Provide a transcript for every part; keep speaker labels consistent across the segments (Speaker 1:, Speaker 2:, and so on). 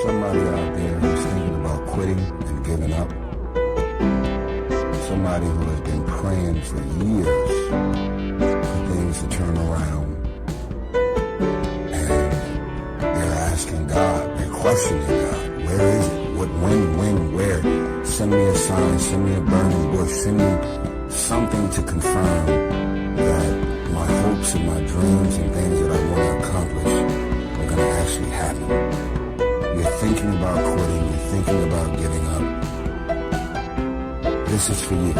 Speaker 1: somebody out there who's thinking about quitting and giving up. Somebody who has been praying for years for things to turn around. And they're asking God, they're questioning God. Where is it? What, when, where? Send me a sign, send me a burning bush, send me something to confirm that my hopes and my dreams and things that I want to accomplish are going to actually happen. You're thinking about quitting, you're thinking about giving up. This is for you.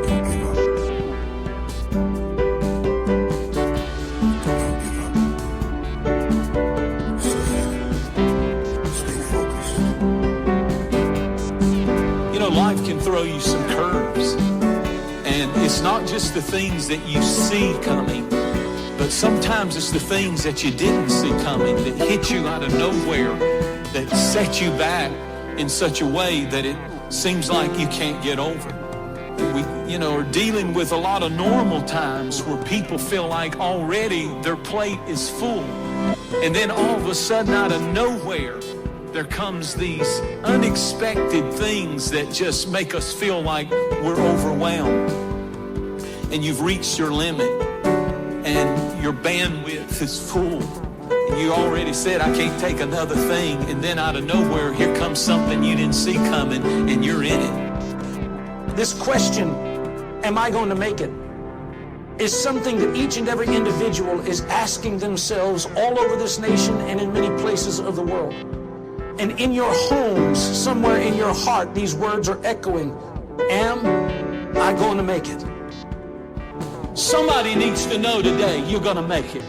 Speaker 1: Don't give up. Don't give up. Stay in it. Stay focused.
Speaker 2: You know, life can throw you some curves. And it's not just the things that you see coming, but sometimes it's the things that you didn't see coming that hit you out of nowhere, that set you back in such a way that it seems like you can't get over. We, are dealing with a lot of normal times where people feel like already their plate is full. And then all of a sudden, out of nowhere, there comes these unexpected things that just make us feel like we're overwhelmed. And you've reached your limit, and your bandwidth is full. And you already said, I can't take another thing. And then out of nowhere, here comes something you didn't see coming, and you're in it.
Speaker 3: This question, am I going to make it, is something that each and every individual is asking themselves all over this nation and in many places of the world. And in your homes, somewhere in your heart, these words are echoing, am I going to make it?
Speaker 2: Somebody needs to know today you're going to make it.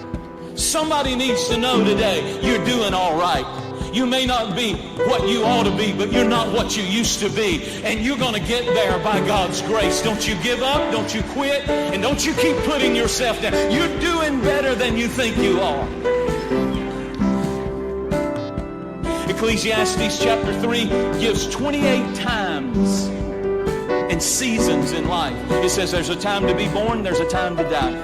Speaker 2: Somebody needs to know today you're doing all right. You may not be what you ought to be, but you're not what you used to be. And you're going to get there by God's grace. Don't you give up. Don't you quit. And don't you keep putting yourself down. You're doing better than you think you are. Ecclesiastes chapter 3 gives 28 times and seasons in life. It says there's a time to be born, there's a time to die.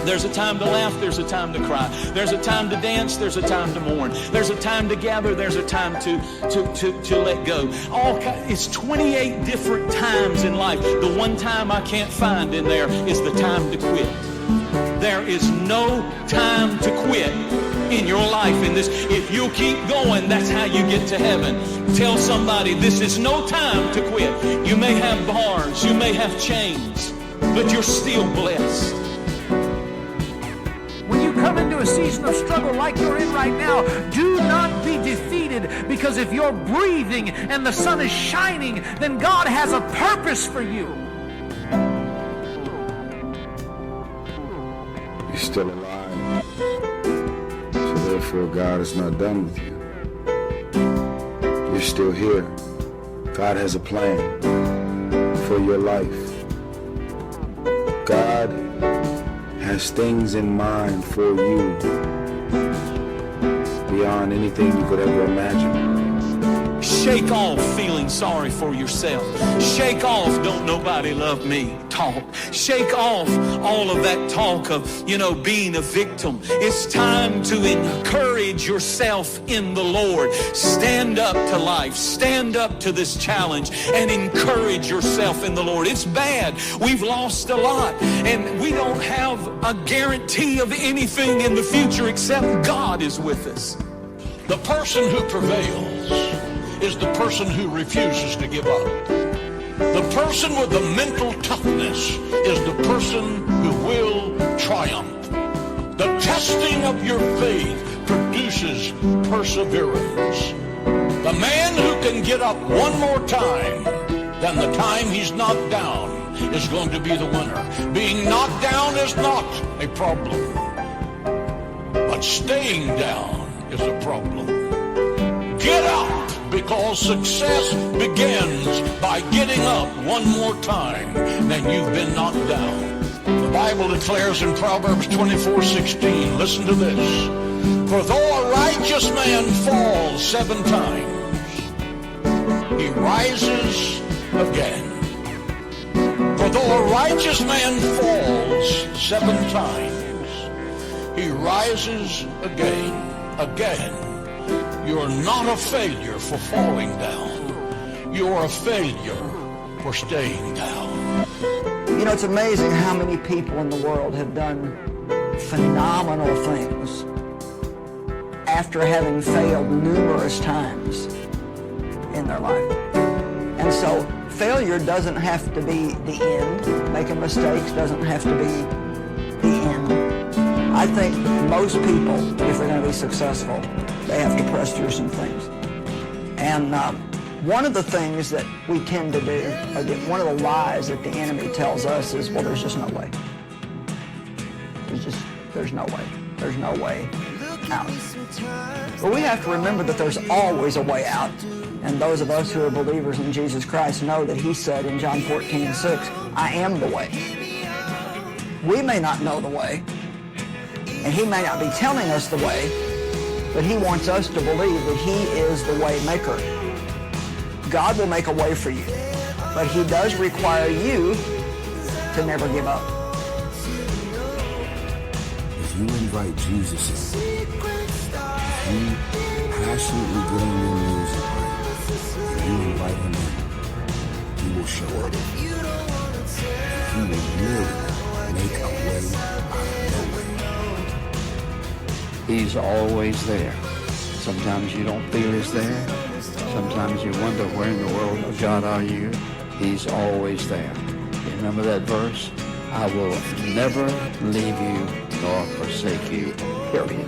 Speaker 2: There's a time to laugh, there's a time to cry. There's a time to dance, there's a time to mourn. There's a time to gather, there's a time to let go. It's 28 different times in life. The one time I can't find in there is the time to quit. There is no time to quit in your life. In this, if you'll keep going, that's how you get to heaven. Tell somebody this is no time to quit. You may have bars, you may have chains, but you're still blessed.
Speaker 4: When you come into a season of struggle like you're in right now, do not be defeated, because if you're breathing and the sun is shining, then God has a purpose for you.
Speaker 1: You're still alive. So therefore, God is not done with you. You're still here. God has a plan for your life. God has things in mind for you beyond anything you could ever imagine.
Speaker 2: Shake off feeling sorry for yourself. Shake off don't nobody love me talk. Shake off all of that talk of, being a victim. It's time to encourage yourself in the Lord. Stand up to life. Stand up to this challenge and encourage yourself in the Lord. It's bad. We've lost a lot, and we don't have a guarantee of anything in the future except God is with us.
Speaker 5: The person who prevails is the person who refuses to give up. The person with the mental toughness is the person who will triumph. The testing of your faith produces perseverance. The man who can get up one more time than the time he's knocked down is going to be the winner. Being knocked down is not a problem, but staying down is a problem. Get up, because success begins by getting up one more time than you've been knocked down. The Bible declares in Proverbs 24:16, listen to this: for though a righteous man falls 7 times, he rises again. For though a righteous man falls 7 times, he rises again. Again. You're not a failure for falling down. You're a failure for staying down.
Speaker 6: You know, it's amazing how many people in the world have done phenomenal things after having failed numerous times in their life. And so failure doesn't have to be the end. Making mistakes doesn't have to be the end. I think most people, if they're going to be successful, they have to press through some things. And one of the things that we tend to do, or one of the lies that the enemy tells us is, well, there's just no way. There's no way. There's no way out. But we have to remember that there's always a way out. And those of us who are believers in Jesus Christ know that he said in John 14:6, I am the way. We may not know the way, and he may not be telling us the way, but he wants us to believe that he is the way maker. God will make a way for you, but he does require you to never give up.
Speaker 1: If you invite Jesus in, if you passionately get on your knees and pray, if you invite him in, he will show up. He will really make a way out of no way.
Speaker 7: He's always there. Sometimes you don't feel he's there. Sometimes you wonder, where in the world of God are you? He's always there. You remember that verse? I will never leave you nor forsake you, period.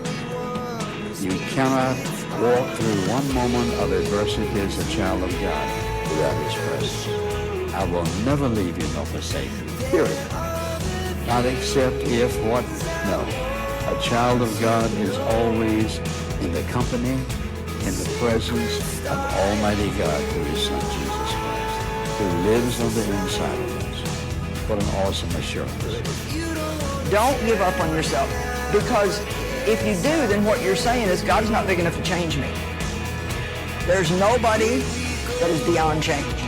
Speaker 7: You cannot walk through one moment of adversity as a child of God without his presence. I will never leave you nor forsake you, period. Not except if what? No. A child of God is always in the company, in the presence of Almighty God through his Son, Jesus Christ, who lives on the inside of us. What an awesome assurance.
Speaker 6: Don't give up on yourself, because if you do, then what you're saying is, God's not big enough to change me. There's nobody that is beyond change.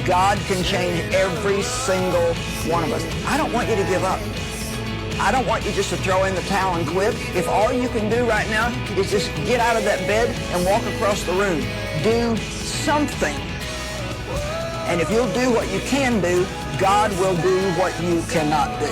Speaker 6: God can change every single one of us. I don't want you to give up. I don't want you just to throw in the towel and quit. If all you can do right now is just get out of that bed and walk across the room, do something. And if you'll do what you can do, God will do what you cannot do.